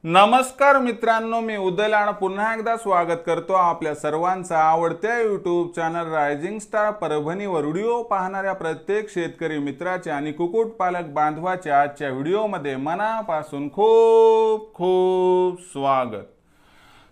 नमस्कार मित्रांनो, मी उदयलाड पुन्हा एकदा स्वागत करतो आपल्या सर्वांचा आवडत्या यूट्यूब चॅनल रायझिंग स्टार परभणीवर व्हिडिओ पाहणाऱ्या प्रत्येक शेतकरी मित्राचे आणि कुक्कुटपालक बांधवाचे आजच्या व्हिडिओमध्ये मनापासून खूप खूप स्वागत।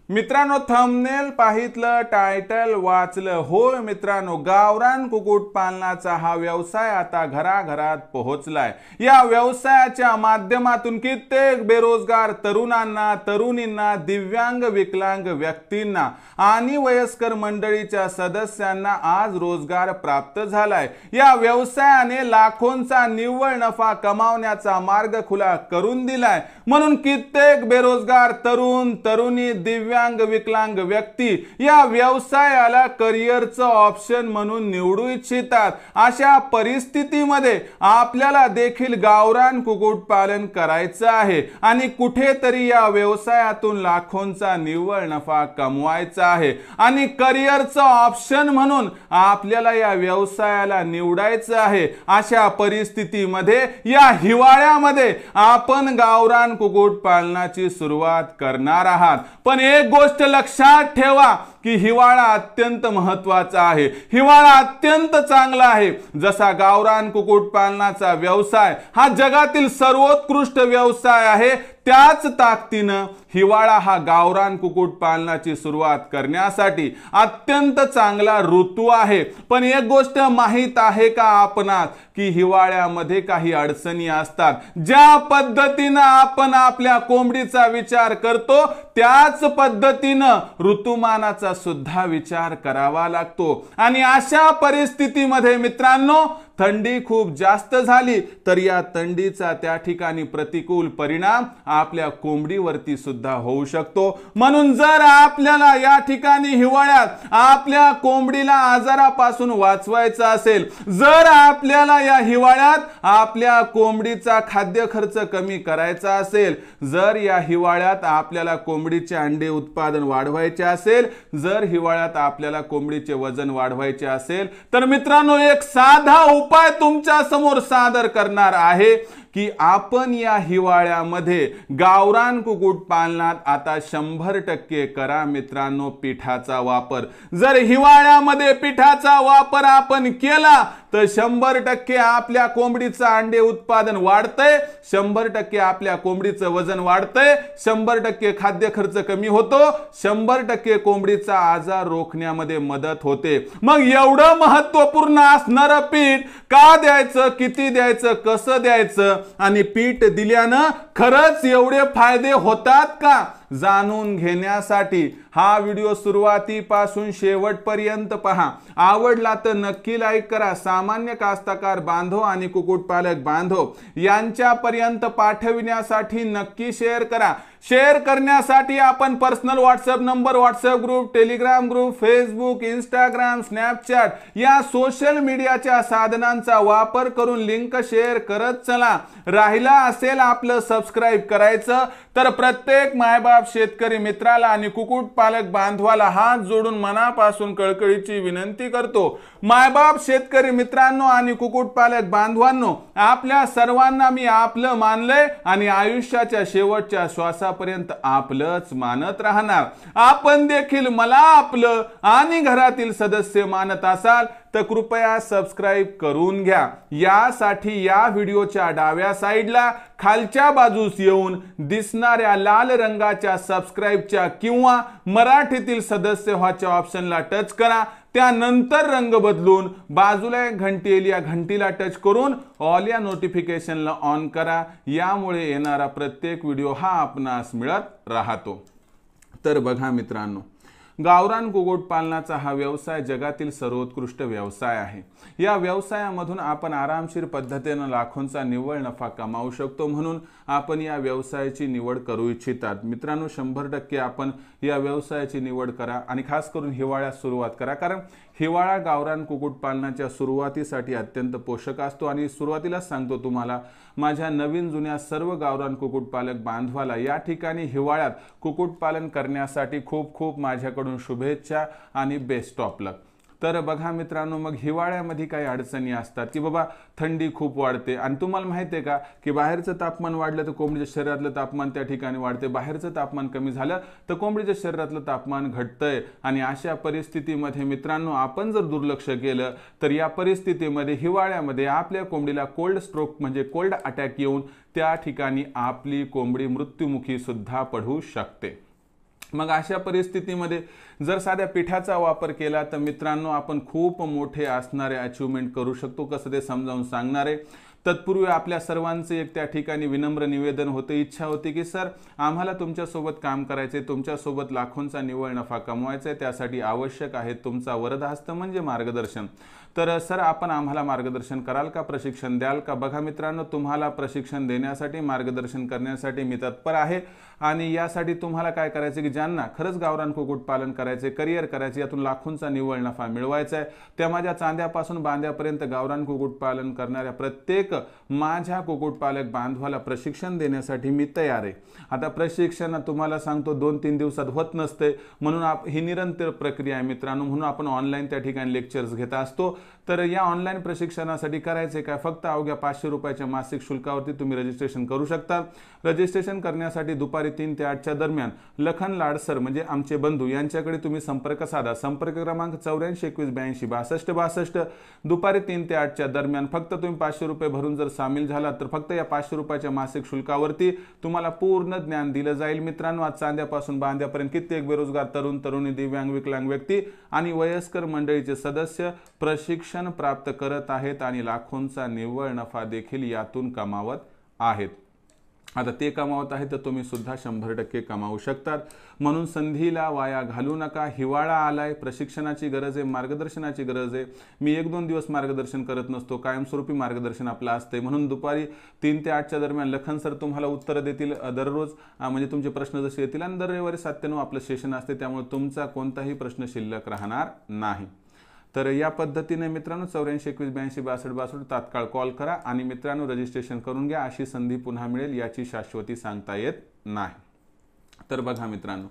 मित्रांनो, थंबनेल पाहितलं, टायटल वाचलं, होय मित्रांनो, गावरान कुक्कुटपालनाचा हा व्यवसाय आता घराघरात पोहोचलाय। या व्यवसायाच्या माध्यमातून कित्येक बेरोजगार तरुणांना, तरुणींना, दिव्यांग विकलांग व्यक्तींना आणि वयस्कर मंडळीच्या सदस्यांना आज रोजगार प्राप्त झालाय। या व्यवसायाने लाखोंचा निव्वळ नफा कमावण्याचा मार्ग खुला करून दिलाय। म्हणून कित्येक बेरोजगार तरुण, तरुणी, दिव्यांग विकलांग व्यक्ती या व्यवसायाला करिअरचं ऑप्शन म्हणून निवडू इच्छितात। अशा परिस्थितीमध्ये आपल्याला देखील गावरान कुक्कुटपालन करायचं आहे आणि कुठेतरी या व्यवसायातून लाखोंचा निव्वळ नफा कमवायचा आहे आणि करिअरचं ऑप्शन म्हणून आपल्याला या व्यवसायाला निवडायचं आहे। अशा परिस्थितीमध्ये या हिवाळ्यामध्ये आपण गावरान कुक्कुटपालनाची सुरुवात करणार आहात। पण एक गोष्ट लक्षात ठेवा की हिवाळा अत्यंत महत्त्वाचा आहे, हिवाळा अत्यंत चांगला आहे। जसा गावरान कुक्कुटपालनाचा व्यवसाय हा जगातील सर्वोत्कृष्ट व्यवसाय आहे, त्याच ताकदीने हिवाळा हा गावरान कुक्कुटपालनाची सुरुवात करण्यासाठी अत्यंत चांगला ऋतू आहे। पण एक गोष्ट माहित आहे का आपणास की हिवाळ्यामध्ये काही अडचणी असतात। ज्या पद्धतीने आपण आपल्या कोंबडीचा विचार करतो त्याच पद्धतीने ऋतुमानाचा सुद्धा विचार करावा लागतो आणि अशा परिस्थितीमध्ये मित्रांनो, थंडी खूप जास्त झाली तर या थंडीचा त्या ठिकाणी प्रतिकूल परिणाम आपल्या कोंबडीवरती सुद्धा होऊ शकतो। म्हणून जर आपल्याला या ठिकाणी हिवाळ्यात आपल्या कोंबडीला आजारापासून वाचवायचं असेल, जर आपल्याला या हिवाळ्यात आपल्या कोंबडीचा खाद्य खर्च कमी करायचा असेल, जर या हिवाळ्यात आपल्याला कोंबडीचे अंडे उत्पादन वाढवायचे असेल, जर हिवाळ्यात आपल्याला कोंबडीचे वजन वाढवायचे असेल, तर मित्रांनो एक साधा उपाय तुमच्या समोर सादर करणार आहे की आपण या हिवाळ्यामध्ये गावरान कुक्कुटपालनात आता 100% करा मित्रांनो पिठाचा वापर। जर हिवाळ्यामध्ये पिठाचा वापर आपण केला तर 100% आपल्या कोंबडीचं अंडे उत्पादन वाढतंय, 100% आपल्या कोंबडीचं वजन वाढतंय, 100% खाद्य खर्च कमी होतो, 100% कोंबडीचा आजार रोखण्यामध्ये मदत होते। मग एवढं महत्त्वपूर्ण असणारं पीठ का द्यायचं, किती द्यायचं, कसं द्यायचं आणि पीठ दिल्यानं खरंच एवढे फायदे होतात का, जाणून घेण्यासाठी हा व्हिडिओ सुरुवातीपासून शेवटपर्यंत पहा। आवडला तर नक्की लाईक करा। सामान्य कास्तकार बांधव आणि कुक्कुटपालक बांधव यांच्यापर्यंत पाठविण्यासाठी नक्की शेअर करा। शेअर करण्यासाठी आपण personal WhatsApp number, WhatsApp group, Telegram group, Facebook, Instagram, Snapchat या सोशल मीडियाच्या साधनांचा वापर करून लिंक शेअर करत चला। राहिला असेल आपलं सबस्क्राइब करायचं तर प्रत्येक मायबाप शेतकरी मित्राला आणि कुक्कुटपालक बांधवाला हात जोडून मनापासून कळकळीची विनंती करतो। मायबाप शेतकरी मित्रांनो आणि कुक्कुटपालक बांधवांनो, आपल्या सर्वांना मी आपलं मानलंय आणि आयुष्याच्या शेवटच्या श्वासापर्यंत आपलंच मानत राहणार। आपण देखील मला आपलं आणि घरातील सदस्य मानत असाल तर कृपया सबस्क्राइब करून घ्या। यासाठी या व्हिडिओच्या डाव्या साईडला खालच्या बाजूस येऊन दिसणाऱ्या लाल रंगाच्या सबस्क्राइबच्या किंवा मराठीतील सदस्य व्हाच्या ऑप्शनला टच करा। त्यानंतर रंग बदलून बाजूला एक घंटी येईल, या घंटीला टच करून ऑल या नोटिफिकेशनला ऑन करा। यामुळे येणारा प्रत्येक व्हिडिओ हा आपणास मिळत राहतो। तर बघा मित्रांनो, गावरान कुक्कुटपालनाचा हा व्यवसाय जगातील सर्वोत्कृष्ट व्यवसाय आहे। या व्यवसायामधून आपण आरामशीर पद्धतीने लाखोंचा निव्वळ नफा कमावू शकतो। म्हणून आपण या व्यवसायाची निवड करू इच्छितात मित्रांनो, 100% आपण या व्यवसायाची निवड करा आणि खास करून हिवाळ्यात सुरुवात करा, कारण हिवाळा गावरान कुक्कुटपालनाच्या सुरुवातीसाठी अत्यंत पोषक असतो। आणि सुरुवातीलाच सांगतो तुम्हाला, माझ्या नवीन जुन्या सर्व गावरान कुक्कुटपालक बांधवाला या ठिकाणी हिवाळ्यात कुक्कुटपालन करण्यासाठी खूप खूप माझ्याकडून शुभेच्छा आणि बेस्ट ऑफ लक। तर बघा मित्रांनो, मग हिवाळ्यामध्ये काही अडचणी असतात की बाबा थंडी खूप वाढते आणि तुम्हाला माहिती आहे का की बाहेरचं तापमान वाढलं तर कोंबडीच्या शरीरातलं तापमान त्या ठिकाणी वाढते, बाहेरचं तापमान कमी झालं तर कोंबडीच्या शरीरातलं तापमान घटतंय आणि अशा परिस्थितीमध्ये मित्रांनो आपण जर दुर्लक्ष केलं तर या परिस्थितीमध्ये हिवाळ्यामध्ये आपल्या कोंबडीला कोल्ड स्ट्रोक म्हणजे कोल्ड अटॅक येऊन त्या ठिकाणी आपली कोंबडी मृत्युमुखी सुद्धा पडू शकते। मग अशा परिस्थितीमध्ये जर साध्या पिठाचा वापर केला तर मित्रांनो आपण खूप मोठे असणारे अचीवमेंट करू शकतो। कसं ते समजावून सांगणार आहे। तत्पूर्वी आपल्या सर्वांचे एक त्या ठिकाणी विनम्र निवेदन होते, इच्छा होती की सर आम्हाला तुमच्यासोबत काम करायचे, तुमच्यासोबत लाखोंचा निव्वळ नफा कमवायचा आहे, त्यासाठी आवश्यक आहे तुमचा वरदहस्त म्हणजे मार्गदर्शन। तर सर आपण आम्हाला मार्गदर्शन कराल का, प्रशिक्षण द्याल का? बघा मित्रांनो, तुम्हाला प्रशिक्षण देण्यासाठी मार्गदर्शन करण्यासाठी मी तत्पर आहे आणि यासाठी तुम्हाला काय करायचे की ज्यांना खरंच गावरान कुक्कुटपालन करायचे, करिअर करायचे, यातून लाखोंचा निव्वळ नफा मिळवायचा आहे, त्या माझ्या चांद्यापासून बांध्यापर्यंत गावरान कुक्कुटपालन करणाऱ्या प्रत्येक माझ्या कुक्कुटपालक बांधवाला प्रशिक्षण देण्यासाठी मी तयार आहे। आता प्रशिक्षण तुम्हाला सांगतो 2-3 दिवसात होत नसते, म्हणून ही निरंतर प्रक्रिया आहे मित्रांनो, म्हणून आपण ऑनलाईन त्या ठिकाणी लेक्चर्स घेत असतो। तर या ऑनलाईन प्रशिक्षणासाठी करायचे काय, फक्त अवघ्या 500 रुपयाच्या मासिक शुल्कावरती तुम्ही रजिस्ट्रेशन करू शकता। रजिस्ट्रेशन करण्यासाठी दुपारी 3 ते 8च्या दरम्यान लखन लाडसर म्हणजे आमचे बंधू यांच्याकडे तुम्ही संपर्क साधा। संपर्क क्रमांक 8421826262। दुपारी 3 ते 8च्या दरम्यान फक्त तुम्ही 500 रुपये भरून जर सामील झालात तर फक्त या 500 रुपयाच्या मासिक शुल्कावरती तुम्हाला पूर्ण ज्ञान दिलं जाईल। मित्रांनो, आज चांद्यापासून बांध्यापर्यंत कित्येक बेरोजगार तरुण तरुणी, दिव्यांग, विकलांग व्यक्ती आणि वयस्कर मंडळीचे सदस्य प्रशिक्षण प्राप्त करत आहेत आणि लाखोंचा निव्वळ नफा देखील यातून कमावत आहेत। आता ते कमावत आहे तर तुम्ही सुद्धा 100% कमावू शकतात। म्हणून संधीला वाया घालू नका। हिवाळा आलाय, प्रशिक्षणाची गरज आहे, मार्गदर्शनाची गरज आहे। मी 1-2 दिवस मार्गदर्शन करत नसतो, कायमस्वरूपी मार्गदर्शन आपलं असते। म्हणून दुपारी 3 ते 8च्या दरम्यान लखन सर तुम्हाला उत्तर देतील दररोज, म्हणजे तुमचे प्रश्न जसे येतील, आणि दर रविवारी 7 ते 9 आपलं सेशन असते, त्यामुळे तुमचा कोणताही प्रश्न शिल्लक राहणार नाही। तर या पद्धतीने मित्रांनो 8421826262 तात्काळ कॉल करा आणि मित्रांनो रजिस्ट्रेशन करून घ्या। अशी संधी पुन्हा मिळेल याची शाश्वती सांगता येत नाही। तर बघा मित्रांनो,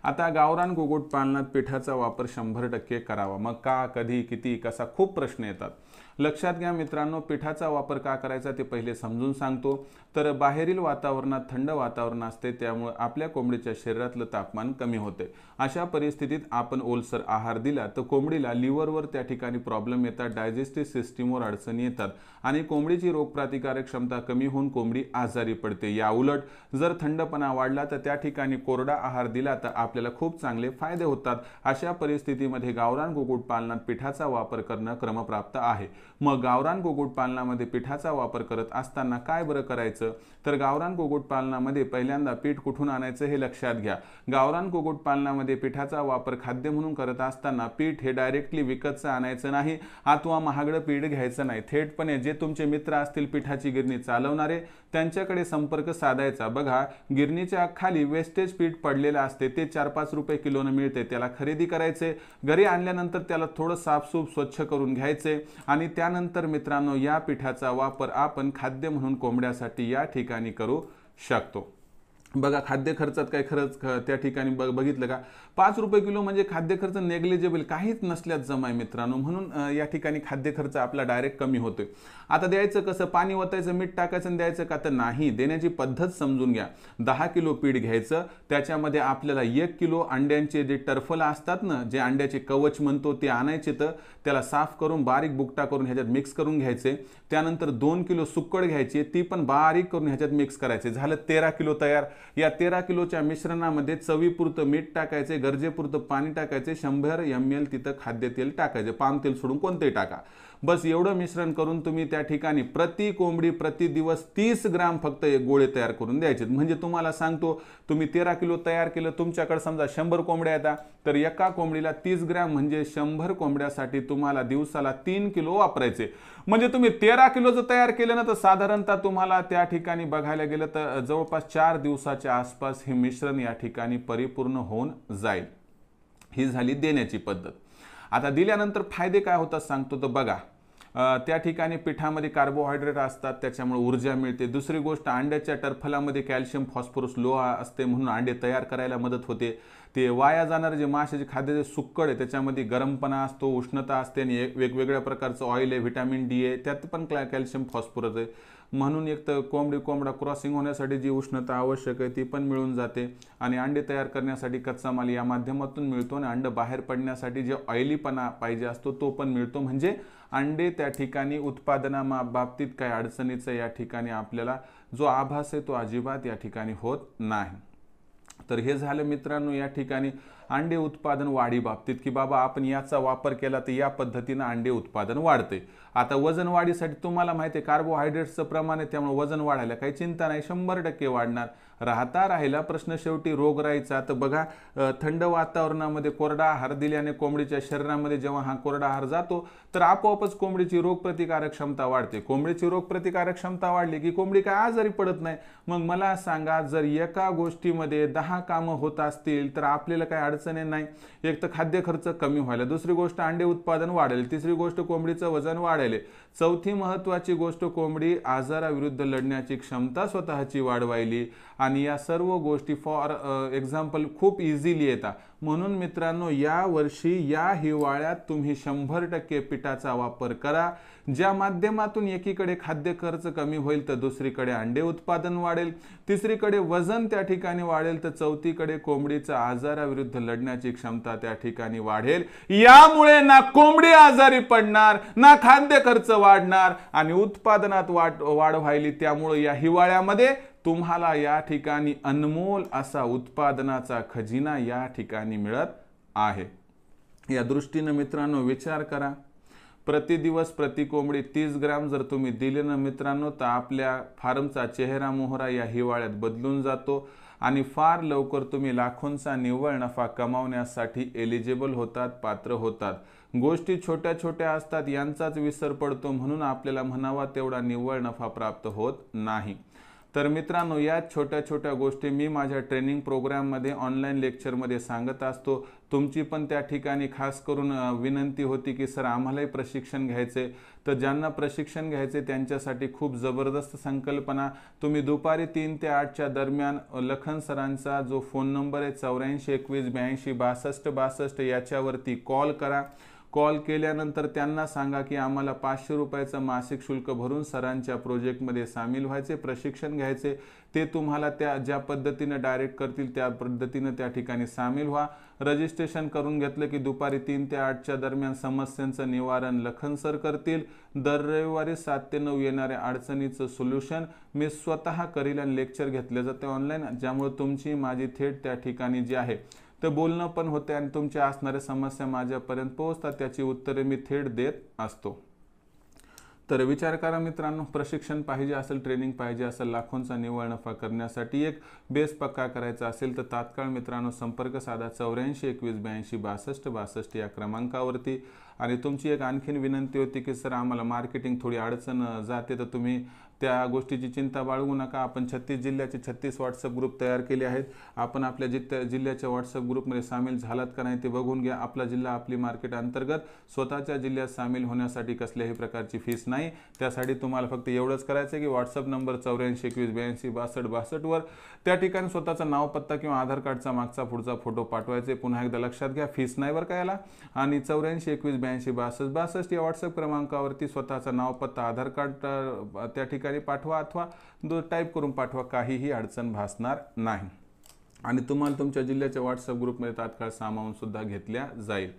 आता गावरान कुक्कुटपालनात पिठाचा वापर 100% करावा। मग का, कधी, किती, कसा, खूप प्रश्न येतात। लक्षात घ्या मित्रांनो, पिठाचा वापर का करायचा ते पहिले समजून सांगतो। तर बाहेरील वातावरणात थंड वातावरण असते, त्यामुळे आपल्या कोंबडीच्या शरीरातलं तापमान कमी होते। अशा परिस्थितीत आपण ओलसर आहार दिला तर कोंबडीला लिव्हरवर त्या ठिकाणी प्रॉब्लेम येतात, डायजेस्टिव्ह सिस्टीमवर अडचणी येतात आणि कोंबडीची रोगप्रतिकारक क्षमता कमी होऊन कोंबडी आजारी पडते। या उलट जर थंडपणा वाढला तर त्या ठिकाणी कोरडा आहार दिला तर आपल्याला खूप चांगले फायदे होतात। अशा परिस्थितीमध्ये गावरान कुक्कुटपालनात पिठाचा वापर करणं क्रमप्राप्त आहे। मग गावरान कुक्कुटपालनामध्ये पिठाचा वापर करत असताना काय बरं करायचं, तर गावरान कुक्कुटपालनामध्ये पहिल्यांदा पीठ कुठून आणायचं हे लक्षात घ्या। गावरान कुक्कुटपालनामध्ये पिठाचा वापर खाद्य म्हणून करत असताना पीठ हे डायरेक्टली विकतचं आणायचं नाही अथवा महागडं पीठ घ्यायचं नाही। थेटपणे जे तुमचे मित्र असतील पिठाची गिरणी चालवणारे त्यांच्याकडे संपर्क साधायचा। बघा, गिरणीच्या खाली वेस्टेज पीठ पडलेलं असते, ते 4-5 रुपये किलोने मिळते, त्याला खरेदी करायचे। घरी आणल्यानंतर त्याला थोडं साफसूफ स्वच्छ करून घ्यायचे आणि त्यानंतर मित्रांनो या पिठाचा वापर आपण खाद्य म्हणून कोंबड्यासाठी या ठिकाणी करू शकतो। बघा, खाद्य खर्चात काय खरंच त्या ठिकाणी बघितलं का 5 रुपये किलो म्हणजे खाद्य खर्च नेग्लिजिबल, काहीच नसल्यात जमाय मित्रांनो। म्हणून या ठिकाणी खाद्य खर्च आपला डायरेक्ट कमी होतोय। आता द्यायचं कसं, पाणी ओतायचं, मीठ टाकायचं आणि द्यायचं का, तर नाही, देण्याची पद्धत समजून घ्या। 10 किलो पीठ घ्यायचं, त्याच्यामध्ये आपल्याला 1 किलो अंड्यांचे जे टर्फल असतात ना, जे अंड्याचे कवच म्हणतो ते आणायचे, तर त्याला साफ करून बारीक बुकटा करून ह्याच्यात मिक्स करून घ्यायचे। त्यानंतर 2 किलो सुक्कड घ्यायची, ती पण बारीक करून ह्याच्यात मिक्स करायचे। झालं 13 किलो तयार। या 13 किलोच्या मिश्रणामध्ये चवीपुरतं मीठ टाकायचे, गरजेपुरतं पाणी टाकायचे, 100 ml तिथं खाद्यतेल टाकायचे, पाम तेल सोडून कोणतेही टाका। बस एवढं मिश्रण करून तुम्ही त्या ठिकाणी प्रति कोंबडी प्रति दिवस 30 ग्राम फक्त एक गोळे तयार करून द्यायचे। म्हणजे तुम्हाला सांगतो, तुम्ही 13 किलो तयार केलं, तुमच्याकडे समजा 100 कोंबड्या येतात, तर एका कोंबडीला 30 ग्राम म्हणजे 100 कोंबड्यासाठी तुम्हाला दिवसाला 3 किलो वापरायचे। म्हणजे तुम्ही 13 किलोचं तयार केलं ना, तर साधारणतः तुम्हाला त्या ठिकाणी बघायला गेलं तर जवळपास 4 दिवसाच्या आसपास हे मिश्रण या ठिकाणी परिपूर्ण होऊन जाईल। ही झाली देण्याची पद्धत। आता दिल्यानंतर फायदे काय होतात सांगतो, तर बघा, त्या ठिकाणी पिठामध्ये कार्बोहायड्रेट असतात, त्याच्यामुळे ऊर्जा मिळते। दुसरी गोष्ट, अंड्याच्या टरफलामध्ये कॅल्शियम फॉस्फरस लोह असते, म्हणून अंडे तयार करायला मदत होते। ते वाया जाणारे जे माशाचे खाद्याचे सुक्कड आहे त्याच्यामध्ये गरमपणा असतो, उष्णता असते आणि वेगवेगळ्या प्रकारचं ऑइल आहे, व्हिटॅमिन डी आहे, त्यात पण कॅल्शियम फॉस्फरस आहे, म्हणून एक तर कोंबडी कोंबडा क्रॉसिंग होण्यासाठी जी उष्णता आवश्यक आहे ती पण मिळून जाते आणि अंडे तयार करण्यासाठी कच्चा माल या माध्यमातून मिळतो आणि अंड बाहेर पडण्यासाठी जे ऑइलीपणा पाहिजे असतो तो पण मिळतो। म्हणजे अंडे त्या ठिकाणी उत्पादना बाबतीत काही अडचणीचा या ठिकाणी आपल्याला जो आभास आहे तो अजिबात या ठिकाणी होत नाही। तर हे झालं मित्रांनो या ठिकाणी अंडे उत्पादन वाढी बाबतीत, की बाबा आपण याचा वापर केला तर या पद्धतीने अंडे उत्पादन वाढते। आता वजन वाढीसाठी तुम्हाला माहिती आहे कार्बोहायड्रेट्सचं प्रमाण आहे, त्यामुळे वजन वाढायला काही चिंता नाही, 100% वाढणार। राहिला प्रश्न शेवटी रोगराईचा। तर बघा, थंड वातावरणामध्ये कोरडा आहार दिल्याने कोंबडीच्या शरीरामध्ये जेव्हा हा कोरडा आहार जातो तर आपोआपच कोंबडीची रोगप्रतिकारक क्षमता वाढते। कोंबडीची रोगप्रतिकारक क्षमता वाढली की कोंबडी काय आजारी पडत नाही। मग मला सांगा, जर एका गोष्टीमध्ये 10 कामं होत असतील तर आपल्याला काही अडचणी नाही। एक तर खाद्य खर्च कमी व्हायला, दुसरी गोष्ट अंडे उत्पादन वाढेल, तिसरी गोष्ट कोंबडीचं वजन वाढेल, चौथी महत्त्वाची गोष्ट कोंबडी आजाराविरुद्ध लढण्याची क्षमता स्वतःची वाढवायली आणि या सर्व गोष्टी फॉर एक्झाम्पल खूप इझिली येतात। म्हणून मित्रांनो या वर्षी या हिवाळ्यात तुम्ही 100% पिठाचा वापर करा, ज्या माध्यमातून एकीकडे खाद्य खर्च कमी होईल तर दुसरीकडे अंडे उत्पादन वाढेल, तिसरीकडे वजन त्या ठिकाणी वाढेल, तर चौथीकडे कोंबडीचा आजाराविरुद्ध लढण्याची क्षमता त्या ठिकाणी वाढेल। यामुळे ना कोंबडी आजारी पडणार, ना खाद्य खर्च वाढणार आणि उत्पादनात वाढ व्हायली। त्यामुळे या हिवाळ्यामध्ये तुम्हाला या ठिकाणी अनमोल असा उत्पादनाचा खजिना या ठिकाणी मिळत आहे। या दृष्टीने मित्रांनो विचार करा, प्रति दिवस प्रति कोंबडी 30 ग्रॅम जर तुम्ही दिले ना मित्रांनो तर आपल्या फार्मचा चेहरा मोहरा या हिवाळ्यात बदलून जातो आणि फार लवकर तुम्ही लाखोंचा निव्वळ नफा कमावण्यासाठी एलिजिबल होतात, पात्र होतात। गोष्टी छोट्या छोट्या असतात, यांचाच विसर पडतो, म्हणून आपल्याला म्हणावा तेवढा निव्वळ नफा प्राप्त होत नाही। तर मित्रांनो या छोट्या छोट्या गोष्टी मी माझ्या ट्रेनिंग प्रोग्राममध्ये ऑनलाईन लेक्चरमध्ये सांगत असतो। तुमची पण त्या ठिकाणी खास करून विनंती होती की सर आम्हालाही प्रशिक्षण घ्यायचे, तर ज्यांना प्रशिक्षण घ्यायचे त्यांच्यासाठी खूप जबरदस्त संकल्पना। तुम्ही दुपारी 3 ते 8च्या दरम्यान लखन सरांचा जो फोन नंबर आहे 84 21 82 62 62 याच्यावरती कॉल करा। कॉल केल्यानंतर त्यांना सांगा की आम्हाला 500 रुपयाचं मासिक शुल्क भरून सरांच्या प्रोजेक्टमध्ये सामील व्हायचे, प्रशिक्षण घ्यायचे। ते तुम्हाला त्या ज्या पद्धतीने डायरेक्ट करतील त्या पद्धतीने त्या ठिकाणी सामील व्हा। रजिस्ट्रेशन करून घेतलं की दुपारी 3 ते 8च्या दरम्यान समस्यांचं निवारण लखन सर करतील। दर रविवारी 7 ते 9 येणाऱ्या अडचणीचं सोल्युशन मी स्वतः करील आणि लेक्चर घेतले जाते ऑनलाईन, ज्यामुळे तुमची माझी थेट त्या ठिकाणी जी आहे तर बोलणं पण होते आणि तुमच्या असणाऱ्या समस्या माझ्यापर्यंत पोहोचतात, त्याची उत्तरे मी थेट देत असतो। तर विचार करा मित्रांनो, प्रशिक्षण पाहिजे असेल, ट्रेनिंग पाहिजे असेल, लाखोंचा निव्वळ नफा करण्यासाठी एक बेस पक्का करायचा असेल तर तात्काळ मित्रांनो संपर्क साधा 84 21 82 62 62 या क्रमांकावरती। आणि तुमची एक आणखीन विनंती होती की सर आम्हाला मार्केटिंग थोडी अडचण जाते, तर तुम्ही त्या गोष्टीची चिंता बाळगू नका। आपण 36 जिल्ह्याचे 36 व्हॉट्सअप ग्रुप तयार केले आहेत। आपण आपल्या जिल्ह्याच्या व्हॉट्सअप ग्रुपमध्ये सामील झालात का नाही ते बघून घ्या। आपला जिल्हा आपली मार्केट अंतर्गत स्वतःच्या जिल्ह्यात सामील होण्यासाठी कसल्याही प्रकारची फीस नाही। त्यासाठी तुम्हाला फक्त एवढंच करायचं की व्हॉट्सअप नंबर 84 21 82 62 62 वर त्या ठिकाणी स्वतःचं नाव, पत्ता किंवा आधार कार्डचा मागचा पुढचा फोटो पाठवायचे। पुन्हा एकदा लक्षात घ्या, फीस नाही बरं का याला। आणि 84 21 82 62 62 या व्हॉट्सअप क्रमांकावरती स्वतःचं नाव, पत्ता, आधार कार्ड त्या ठिकाणी पाठवा अथवा टाईप करून पाठवा, काहीही अडचण भासणार नाही। आणि तुम्हाला तुमच्या जिल्ह्याच्या व्हॉट्सअप ग्रुपमध्ये तात्काळ सामावून सुद्धा घेतल्या जाईल।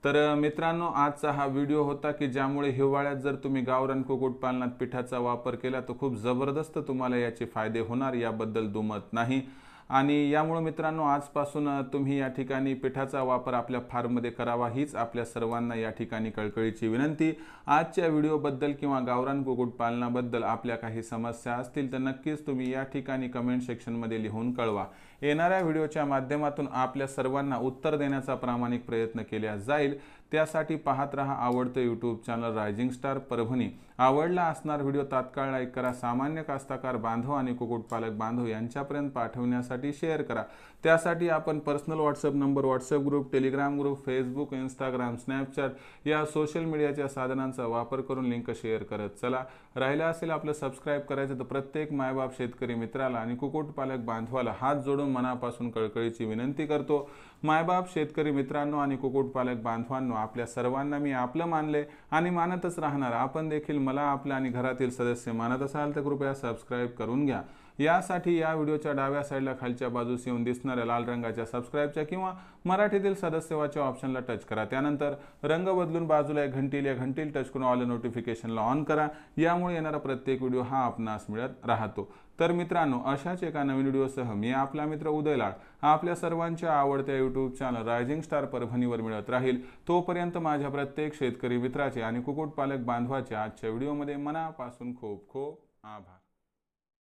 तर मित्रांनो आजचा हा व्हिडिओ होता की ज्यामुळे हिवाळ्यात जर तुम्ही गावरान कुक्कुटपालनात पिठाचा वापर केला तर खूप जबरदस्त तुम्हाला याचे फायदे होणार, याबद्दल दुमत नाही। आणि यामुळे मित्रांनो आजपासून तुम्ही या ठिकाणी पिठाचा वापर आपल्या फार्ममध्ये करावा हीच आपल्या सर्वांना या ठिकाणी कळकळीची विनंती। आजच्या व्हिडिओबद्दल किंवा गावरान कुक्कुटपालनाबद्दल आपल्या काही समस्या असतील तर नक्कीच तुम्ही या ठिकाणी कमेंट सेक्शनमध्ये लिहून कळवा। येणाऱ्या व्हिडिओच्या माध्यमातून आपल्या सर्वांना उत्तर देण्याचा प्रामाणिक प्रयत्न केला जाईल। त्यासाठी पाहत रहा आवडते YouTube channel rising star Parbhani. आवडला असणार व्हिडिओ तात्काळ लाईक करा, सामान्य कास्तकार बांधव आणि कुक्कुटपालक बांधव यांच्यापर्यंत पाठवण्यासाठी शेअर करा। त्यासाठी आपण personal WhatsApp number, WhatsApp group, Telegram group, Facebook, Instagram, Snapchat या सोशल मीडियाच्या साधनांचा वापर करून लिंक शेअर करत चला। राहिला असेल आपलं सबस्क्राईब करायचं तर प्रत्येक मायबाप शेतकरी मित्राला आणि कुक्कुटपालक बांधवाला हात जोडून मनापासून कळकळीची विनंती करतो। मायबाप शेतकरी मित्रांनो आणि कुक्कुटपालक बांधवांनो, आपल्या सर्वांना मी आपलं मानले आणि मानतच राहणार। आपण देखील मला आपल्या आणि घरातील सदस्य मानत असाल तर कृपया सबस्क्राईब करून घ्या। यासाठी या व्हिडिओच्या डाव्या साईडला खालच्या बाजूस येऊन दिसणाऱ्या लाल रंगाच्या सबस्क्राईबच्या किंवा मराठीतील सदस्यवाच्या ऑप्शनला टच करा। त्यानंतर रंग बदलून बाजूला एक घंटील या घंटील टच करून ऑल नोटिफिकेशनला ऑन करा। यामुळे येणारा प्रत्येक व्हिडिओ हा आपणास मिळत राहतो। तर मित्रांनो, अशाच एका नवीन व्हिडिओसह मी आपला मित्र उदय लाड आपल्या सर्वांच्या आवडत्या यूट्यूब चॅनल रायझिंग स्टार परभणीवर मिळत राहील। तोपर्यंत माझ्या प्रत्येक शेतकरी मित्राचे आणि कुक्कुटपालक बांधवाचे आजच्या व्हिडिओमध्ये मनापासून खूप खूप आभार।